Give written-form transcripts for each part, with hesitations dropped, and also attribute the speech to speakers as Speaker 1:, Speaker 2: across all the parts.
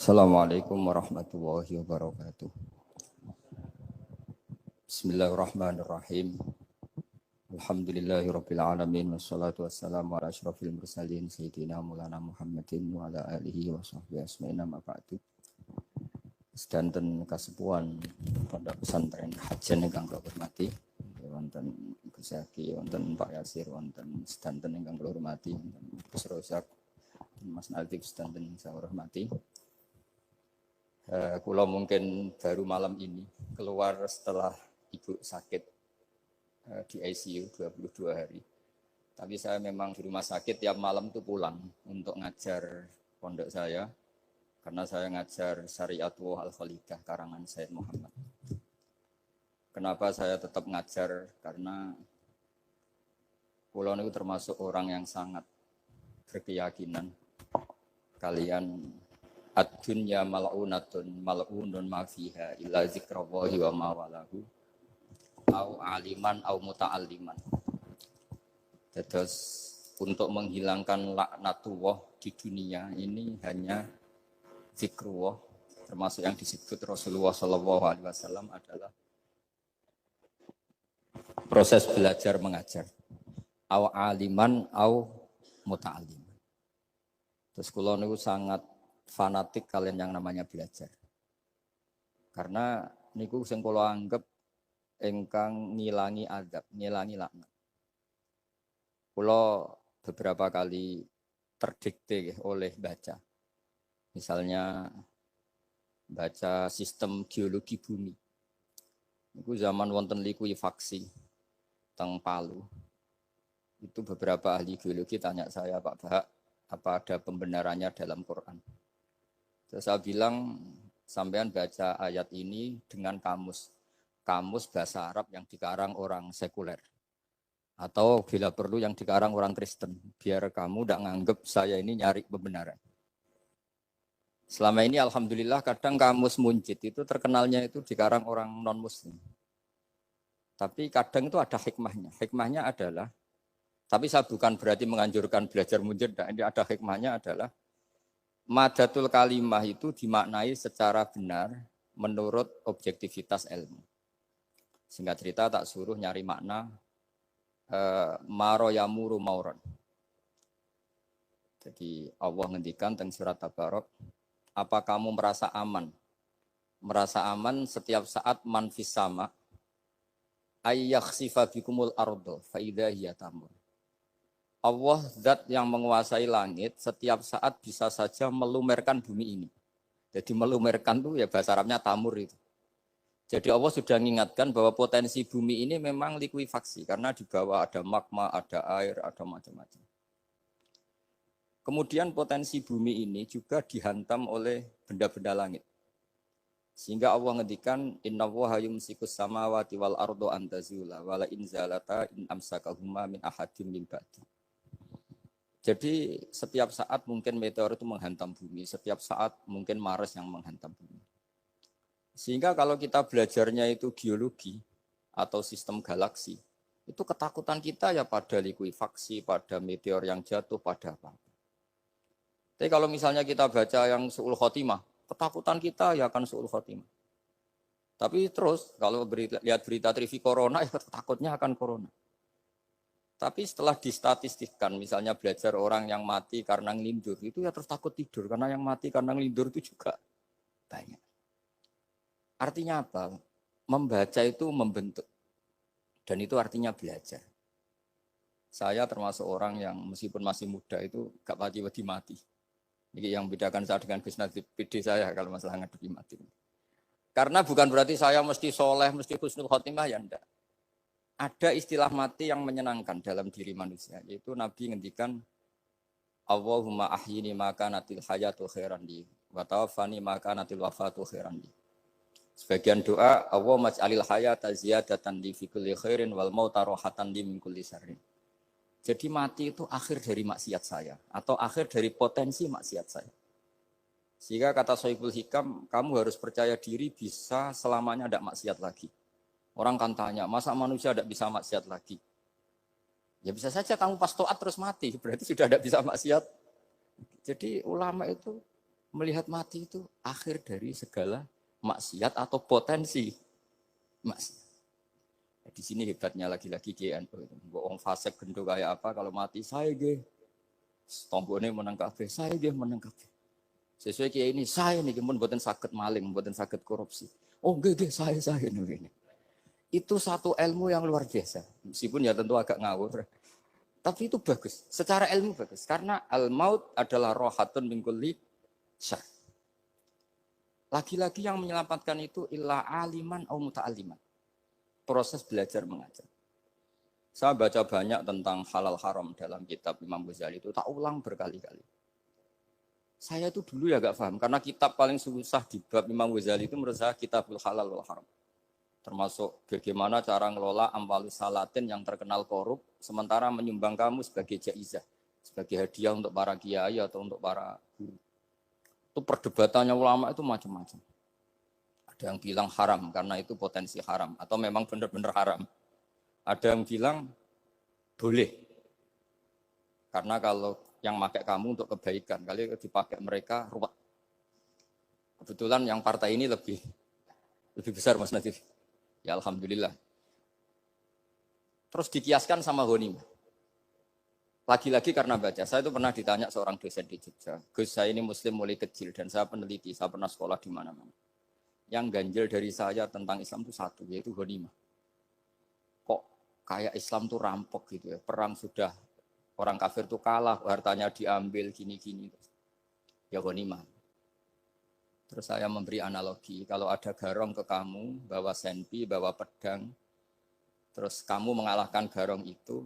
Speaker 1: Assalamualaikum warahmatullahi wabarakatuh. Bismillahirrahmanirrahim. Alhamdulillahirabbil alamin wassalatu wassalamu ala asyrofil mursalin sayyidina Maulana Muhammadin wa ala alihi wa sahbihi ajmain amma ba'du. Sedanten kasepuhan Pondok Pesantren Hajen ingkang kula hormati, wonten Gus Zaki, wonten Pak Yasir, wonten sedanten ingkang kula hormati, wonten Gus Rozak, Mas Nadik sedanten saya hormati. Kula mungkin baru malam ini keluar setelah ibu sakit di ICU 22 hari. Tapi saya memang di rumah sakit tiap malam tuh pulang untuk ngajar pondok saya. Karena saya ngajar Syariatullah Al-Khalidah karangan Sayyid Muhammad. Kenapa saya tetap ngajar? Karena kula niku termasuk orang yang sangat berkeyakinan kalian ad-dunya mal'unatun mal'unun ma fiha illa zikrallahi wa ma walahu au aliman au muta'alliman. Terus untuk menghilangkan laknatullah di dunia ini hanya zikrullah, termasuk yang disebut Rasulullah SAW adalah proses belajar mengajar. Au aliman au muta'alliman. Terus kula niku sangat fanatik kalian yang namanya belajar. Karena niku sing kula anggap ingkang ngilangi adab, ngilangi laknat. Kula beberapa kali terdikte oleh baca. Misalnya baca sistem geologi bumi. Niku zaman wonten likuifaksi teng Palu. Itu beberapa ahli geologi tanya saya, Pak Bahak, apa ada pembenarannya dalam Quran? Terus saya bilang, sampean baca ayat ini dengan kamus bahasa Arab yang dikarang orang sekuler. Atau bila perlu yang dikarang orang Kristen. Biar kamu tidak nganggep saya ini nyari pembenaran. Selama ini alhamdulillah kadang kamus Munjid itu terkenalnya itu dikarang orang non-muslim. Tapi kadang itu ada hikmahnya. Hikmahnya adalah, tapi saya bukan berarti menganjurkan belajar Munjid. Ini ada hikmahnya adalah, madatul kalimah itu dimaknai secara benar menurut objektivitas ilmu. Singkat cerita tak suruh nyari makna maroyamuru mauron. Jadi Allah ngendikan teng surat Tabarok, apa kamu merasa aman? Merasa aman setiap saat manfis sama ayyakhsifa bikumul ardo fa idza hiya tamur. Allah zat yang menguasai langit setiap saat bisa saja melumerkan bumi ini. Jadi melumerkan itu ya bahasa Arabnya tamur itu. Jadi Allah sudah mengingatkan bahwa potensi bumi ini memang likuifaksi karena di bawah ada magma, ada air, ada macam-macam. Kemudian potensi bumi ini juga dihantam oleh benda-benda langit. Sehingga Allah ngendikan innallaha yumsikus samawati wal ardo an tazula wala in zalata in amsakahuma min ahadim min ba'di. Jadi setiap saat mungkin meteor itu menghantam bumi, setiap saat mungkin Mars yang menghantam bumi. Sehingga kalau kita belajarnya itu geologi atau sistem galaksi, itu ketakutan kita ya pada likuifaksi, pada meteor yang jatuh, pada apa. Tapi kalau misalnya kita baca yang su'ul khotimah, ketakutan kita ya akan su'ul khotimah. Tapi terus kalau lihat berita TV corona, ya takutnya akan corona. Tapi setelah distatistikkan, misalnya belajar orang yang mati karena ngelindur, itu ya terus takut tidur. Karena yang mati karena ngelindur itu juga banyak. Artinya apa? Membaca itu membentuk. Dan itu artinya belajar. Saya termasuk orang yang meskipun masih muda itu gak mati-mati mati. Ini yang membedakan saya dengan Gus Nadim PD saya kalau masalah ngadepi mati. Karena bukan berarti saya mesti soleh, mesti husnul khotimah, ya enggak. Ada istilah mati yang menyenangkan dalam diri manusia, yaitu Nabi ngendikan Allahumma ahyini maka natil hayatu khairan li wa tawaffani maka natil wafatu khairan li. Sebagian doa Allahumma maj'alil hayata ziyadatan li fi kulli khairin wal mauta rohatan li min kulli syarrin. Jadi mati itu akhir dari maksiat saya atau akhir dari potensi maksiat saya. Sehingga kata Sohibul Hikam, kamu harus percaya diri bisa selamanya tidak maksiat lagi. Orang kan tanya, masa manusia tidak bisa maksiat lagi? Ya bisa saja kamu pas taat terus mati, berarti sudah tidak bisa maksiat. Jadi ulama itu Melihat mati itu akhir dari segala maksiat atau potensi maksiat. Di sini hebatnya lagi-lagi GNU. Wong fasik gendho kayak apa kalau mati saya nggih. Tombone menang kabeh, saya nggih menang kabeh. Sesuai kiai ini saya nih mun mboten saged maling, mboten saged korupsi. Oh nggih saya ini. Itu satu ilmu yang luar biasa. Meskipun ya tentu agak ngawur. Tapi itu bagus. Secara ilmu bagus karena al-maut adalah rohatun min kulli syarr. Lagi-lagi yang menyelamatkan itu illa aliman au muta'alliman. Proses belajar mengajar. Saya baca banyak tentang halal haram dalam kitab Imam Ghazali itu tak ulang berkali-kali. Saya itu dulu ya gak paham karena kitab paling susah di bab Imam Ghazali itu menurut saya kitabul halal wal haram. Termasuk bagaimana cara ngelola amwalus salatin yang terkenal korup sementara menyumbang kamu sebagai jaizah, sebagai hadiah untuk para kiai atau untuk para guru. Itu perdebatannya ulama itu macam-macam. Ada yang bilang haram karena itu potensi haram atau memang benar-benar haram. Ada yang bilang boleh. Karena kalau yang pakai kamu untuk kebaikan, kali dipakai mereka ruwet. Kebetulan yang partai ini lebih besar Mas Nadif. Ya alhamdulillah. Terus dikiaskan sama ghanimah. Lagi-lagi karena baca, saya itu pernah ditanya seorang dosen di Jogja. Gus, saya ini muslim mulai kecil dan saya peneliti, saya pernah sekolah di mana-mana. Yang ganjil dari saya tentang Islam itu satu, yaitu ghanimah. Kok kayak Islam tuh rampok gitu ya, perang sudah, orang kafir tuh kalah, hartanya diambil, gini-gini. Ya ghanimah. Terus saya memberi analogi, kalau ada garong ke kamu, bawa senpi, bawa pedang, terus kamu mengalahkan garong itu,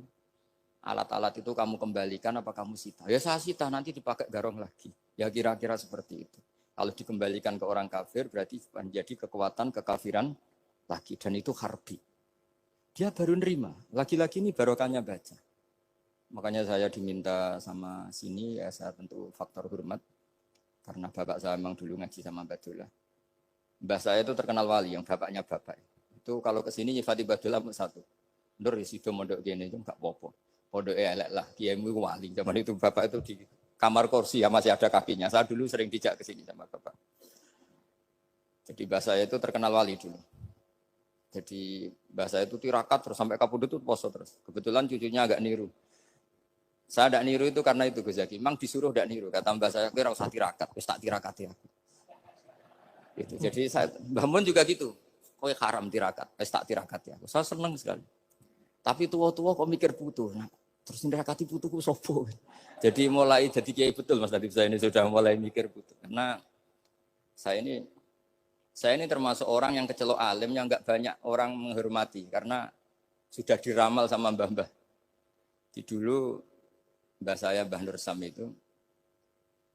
Speaker 1: alat-alat itu kamu kembalikan apa kamu sita? Ya saya sita, nanti dipakai garong lagi. Ya kira-kira seperti itu. Kalau dikembalikan ke orang kafir berarti menjadi kekuatan kekafiran lagi. Dan itu harbi. Dia baru nerima. Lagi-lagi ini barokahnya baca. Makanya saya diminta sama sini, ya saya tentu faktor hormat. Karena bapak saya memang dulu ngaji sama Badullah. Mbah saya itu terkenal wali, yang bapaknya bapak. Itu kalau kesini nyifati Badullah satu. Nur isido mondok gini itu enggak apa-apa. Pondok elek lah, kiaimu wali. Zaman itu bapak itu di kamar kursi ya masih ada kakinya. Saya dulu sering dijak ke sini sama bapak. Jadi mbah saya itu terkenal wali dulu. Jadi mbah saya itu tirakat terus sampai kapundhut itu poso terus. Kebetulan cucunya agak niru. Saya tidak niru itu karena itu Gus Zaki. Memang disuruh tidak niru. Kata mbah saya, kira usah tirakat, wis tak tirakati aku. Gitu. Jadi saya, Mbah Mun juga gitu. Kowe haram tirakat, wis tak tirakati aku. Saya senang sekali. Tapi tua-tua kok mikir putu. Nah, terus nirakati putuku sopo. Jadi mulai jadi kiai betul Mas Nadif, saya ini sudah mulai mikir putu. Karena saya ini termasuk orang yang kecelok alim yang enggak banyak orang menghormati karena sudah diramal sama mbah-mbah. Di dulu mbah saya Mbah Nur Sam itu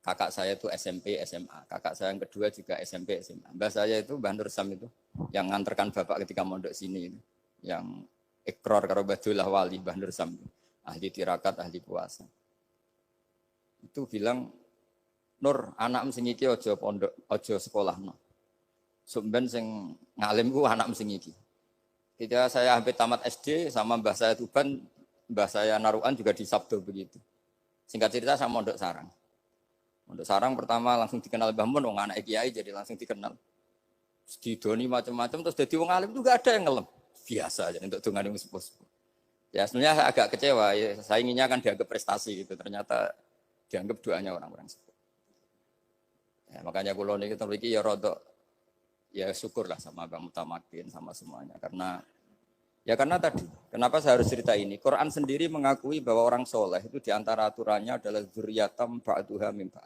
Speaker 1: kakak saya itu SMP SMA, kakak saya yang kedua juga SMP SMA. Mbah saya itu Mbah Nur Sam itu yang nganterkan bapak ketika mondok sini itu, yang ikrar karo Badullah wali Mbah Nur Sam, ahli tirakat, ahli puasa. Itu bilang, Nur, anak sing iki aja pondok, aja sekolahno. Sumben sing ngalim ku anak sing iki. Ketika saya hampir tamat SD sama mbah saya Tuban, mbah saya Narukan juga di Sabdo begitu. Singkat cerita saya mondok sarang. Mondok sarang pertama langsung dikenal Mbah Mun, wong anak kiai jadi langsung dikenal. Didoni macam-macam terus jadi wong alim juga ada yang ngelem. Biasa aja untuk dongane sepuh. Ya sebenarnya saya agak kecewa, ya, saya inginnya kan dianggap prestasi gitu, ternyata dianggap doanya orang-orang sepuh. Ya, makanya kulo niki mriki ya rodok ya syukurlah sama Bang Mutamakin sama semuanya karena tadi kenapa saya harus cerita ini? Quran sendiri mengakui bahwa orang soleh itu diantara aturannya adalah dzurriyyatam ba'duha min ba'd.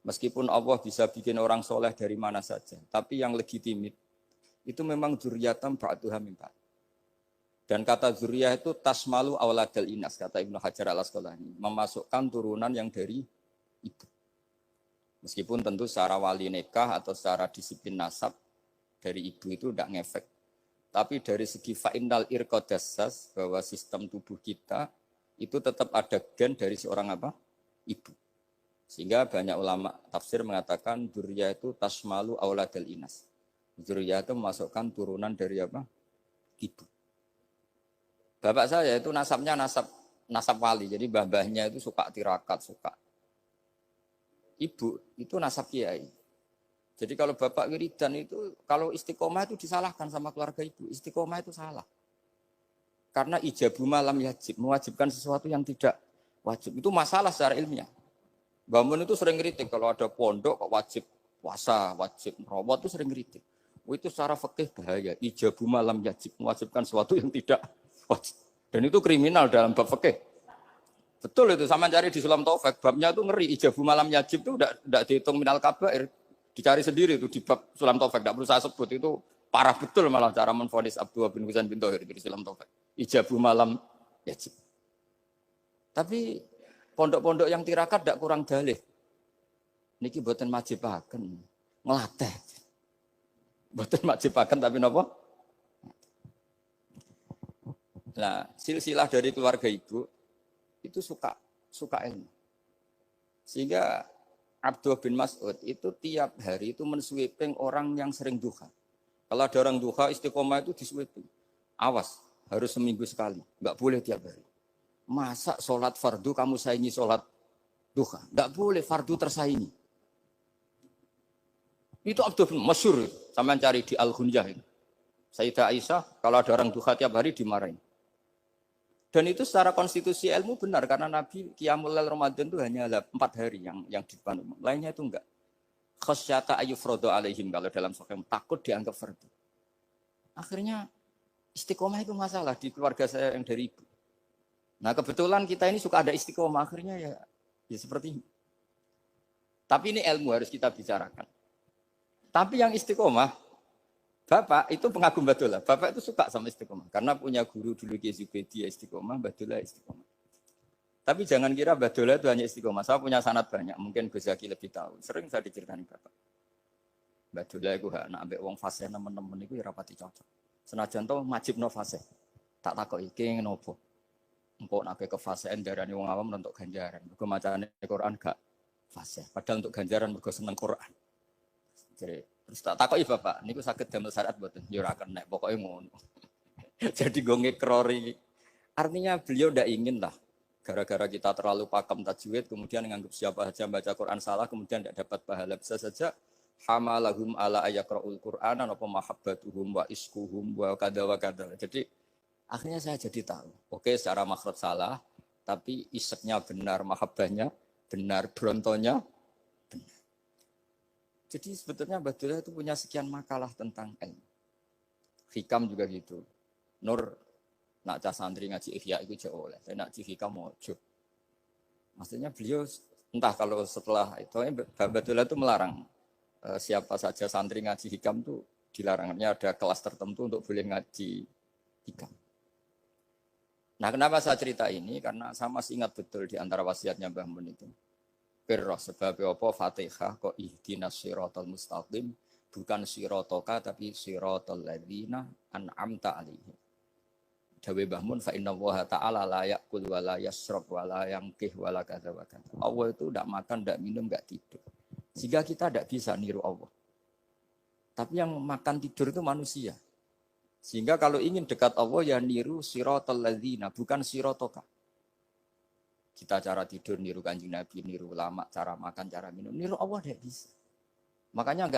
Speaker 1: Meskipun Allah bisa bikin orang soleh dari mana saja, tapi yang legitimit itu memang dzurriyyatam ba'duha min ba'd. Dan kata dzurriyyah itu tasmalu auladal inas, kata Ibnu Hajar al-Asqalani, memasukkan turunan yang dari ibu. Meskipun tentu secara wali nikah atau secara disiplin nasab dari ibu itu tidak ngefek. Tapi dari segi fa'innal irqadassas, bahwa sistem tubuh kita itu tetap ada gen dari seorang apa? Ibu. Sehingga banyak ulama tafsir mengatakan dzurriyyah itu tasmalu auladal inas. Dzurriyyah itu memasukkan turunan dari apa? Ibu. Bapak saya itu nasabnya nasab wali. Jadi mbah-mbahnya itu suka tirakat, suka ibu itu nasab kiai. Jadi kalau bapak wiridan itu, kalau istiqomah itu disalahkan sama keluarga ibu. Istiqomah itu salah. Karena ijabu malam yajib, mewajibkan sesuatu yang tidak wajib. Itu masalah secara ilmiah. Mbak Mun itu sering kritik kalau ada pondok kok wajib puasa, wajib merawat itu sering kritik. Itu secara fikih bahaya. Ijabu malam yajib, mewajibkan sesuatu yang tidak wajib. Dan itu kriminal dalam bab fikih. Betul itu, sama cari di Sulam Taufik, babnya itu ngeri. Ijabu malam yajib itu tidak dihitung minal kabair. Dicari sendiri itu di bab Sulam Taufik, tidak perlu saya sebut. Itu parah betul malah cara menfonis Abdullah bin Husain bin Thohir di Sulam Taufik. Ijabu malam yajib. Tapi pondok-pondok yang tirakat tidak kurang dalih. Niki boten majibaken, ngelatih. Boten majibaken tapi napa? Nah, silsilah dari keluarga ibu itu suka ilmu. Sehingga Abdullah bin Mas'ud itu tiap hari itu mensweeping orang yang sering duha. Kalau ada orang duha istiqomah itu disweeping. Awas, harus seminggu sekali, nggak boleh tiap hari. Masa sholat fardu kamu saingi sholat duha? Nggak boleh, fardu tersaingi. Itu Abdullah bin masyhur, sama cari di Al-Hunjah itu. Sayyidah Aisyah, kalau ada orang duha tiap hari dimarahin. Dan itu secara konstitusi ilmu benar, karena Nabi Qiyamul Lail Ramadan itu hanya 4 hari yang di depan umum. Lainnya itu enggak. Khasyata ayyufrodo alaihim, kalau dalam sahih takut dianggap fardu. Akhirnya istiqomah itu masalah di keluarga saya yang dari ibu. Nah kebetulan kita ini suka ada istiqomah, akhirnya ya seperti ini. Tapi ini ilmu harus kita bicarakan. Tapi yang istiqomah, Bapak itu pengagum Badullah. Bapak itu suka sama istiqomah. Karena punya guru dulu Ki Zubedi istiqomah, Badullah istiqomah. Tapi jangan kira Badullah itu hanya istiqomah. Saya punya sanad banyak. Mungkin Gus Zaki lebih tahu. Sering saya diceritakan Bapak. Badullah itu nak ambek wong fasih teman-teman itu ya rapati cocok. Senajan to majibno fasih. Tak takoki iki ngopo. Engko nek ke fasihan darani wong awam untuk ganjaran. Mergo macane Quran gak fasih. Padahal untuk ganjaran mergo seneng Quran. Jadi terus tak takoki Bapak, niku saged damel syariat mboten? Ya ora kena, pokoke ngono. Jadi go ngekrori. Artinya beliau ndak ingin lah gara-gara kita terlalu pakem tajwid kemudian menganggap siapa saja baca Quran salah kemudian tidak dapat pahala. Bisa saja hamalahum ala ayaqraul Qur'ana apa mahabbatuhum wa iskuhum wa kada wa kada. Jadi akhirnya saya jadi tahu. Oke, secara makhraj salah, tapi iseknya benar, mahabbahnya benar, brontonya benar. Jadi sebetulnya Badullah itu punya sekian makalah tentang ilmu. Hikam juga gitu. Nur nak cah santri ngaji ihya itu jauh oleh. Saya nak ngaji hikam mojo. Maksudnya beliau entah kalau setelah itu Badullah itu melarang siapa saja santri ngaji hikam itu dilarangnya ada kelas tertentu untuk boleh ngaji hikam. Nah kenapa saya cerita ini? Karena saya masih ingat betul di antara wasiatnya Mbah Mun itu. Pirroh sebab apa Fatihah kok ihdinas siratal mustaqim bukan siratoka tapi siratal ladzina an'amta alaihim. Dawe Mbah Mun fa inna Allaha ta'ala la ya'kul wa la yashrab wa la yanqih wa la kadza wa kadza. Allah itu enggak makan, enggak minum, enggak tidur. Sehingga kita enggak bisa niru Allah. Tapi yang makan tidur itu manusia. Sehingga kalau ingin dekat Allah ya niru siratal ladzina bukan siratoka. Kita cara tidur niru Kanjeng Nabi, niru ulama, cara makan, cara minum, niru Allah tidak bisa. Makanya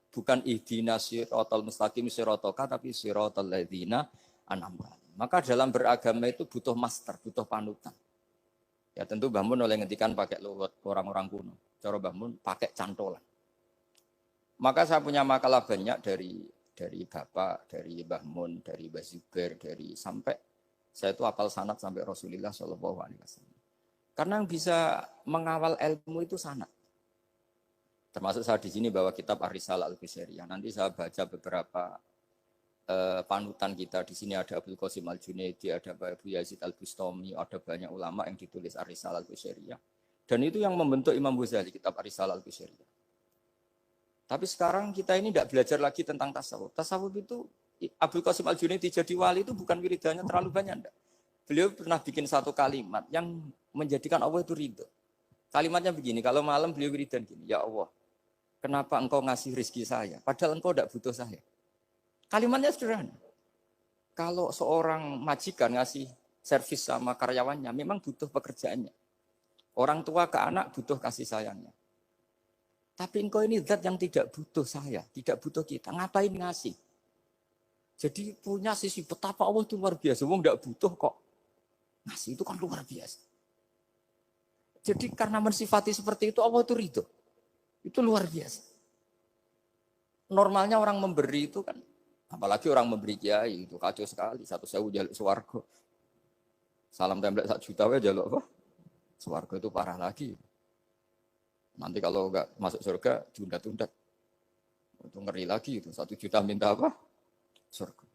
Speaker 1: bukan ihdinas siratal mustaqim siratoka tapi siratal ladzina an'amta. Maka dalam beragama itu butuh master, butuh panutan. Ya tentu Mbah Mun oleh ngendikan pakai luwet orang-orang kuno. Cara Mbah Mun pakai cantolan. Maka saya punya makalah banyak dari Bapak, dari Mbah Mun, dari Mbah Zubair, dari sampai saya itu hafal sanad sampai Rasulullah Shallallahu Alaihi Wasallam. Karena yang bisa mengawal ilmu itu sanad. Termasuk saya di sini bawa kitab Ar-Risalah Al-Qusairiyah. Nanti saya baca beberapa panutan kita. Di sini ada Abdul Qasim Al-Junaidi, ada Abu Yazid Al-Bustami, ada banyak ulama yang ditulis Ar-Risalah Al-Qusairiyah. Dan itu yang membentuk Imam Ghazali, kitab Ar-Risalah Al-Qusairiyah. Tapi sekarang kita ini tidak belajar lagi tentang tasawuf. Tasawuf itu Abdul Qasim Al-Junaidi jadi wali itu bukan wiridannya terlalu banyak. Enggak. Beliau pernah bikin satu kalimat yang menjadikan Allah itu ridho. Kalimatnya begini, kalau malam beliau wiridan gini, ya Allah, kenapa engkau ngasih rezeki saya? Padahal engkau tidak butuh saya. Kalimatnya sederhana. Kalau seorang majikan ngasih servis sama karyawannya, memang butuh pekerjaannya. Orang tua ke anak butuh kasih sayangnya. Tapi engkau ini zat yang tidak butuh saya, tidak butuh kita. Ngapain ngasih? Jadi punya sisi betapa Allah itu luar biasa. Wong enggak butuh kok. Ngasih itu kan luar biasa. Jadi karena mensifati seperti itu Allah itu ridho. Itu luar biasa. Normalnya orang memberi itu kan, apalagi orang memberi kiai itu kacau sekali. 1.000 jaluk swarga. Salam template 1 juta wae jaluk apa? Swarga itu parah lagi. Nanti kalau enggak masuk surga, tunda-tunda. Itu ngeri lagi itu. 1 juta minta apa? Surga.